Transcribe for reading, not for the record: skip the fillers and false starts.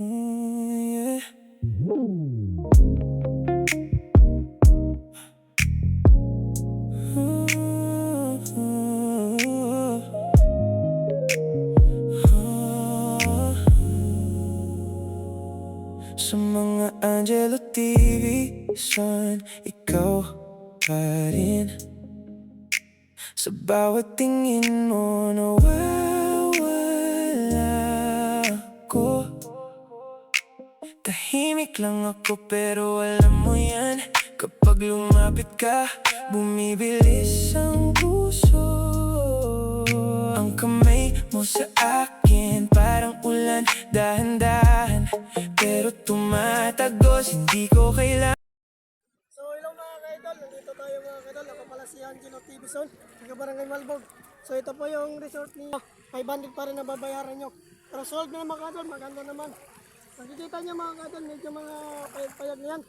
Yeah. Sa mga Angelo TV, son, ikaw pa rin. Sa bawat tingin mo nawawala ako. Tahimik lang ako pero alam mo yan. Kapag lumapit ka, bumibilis ang puso. Ang kamay mo sa akin parang ulan, dahan-dahan pero tumatagos, hindi ko kailangan. So hello mga ka-idol, nandito tayo mga ka-idol. Ako pala si Angelo TV Son, taga Barangay Malbog. So ito po yung resort niyo, 500 pa rin na babayaran nyo. Pero sold na mga ka-idol, maganda naman. Nakikita niyo mga ka-idol, medyo mga payag-payag na yan.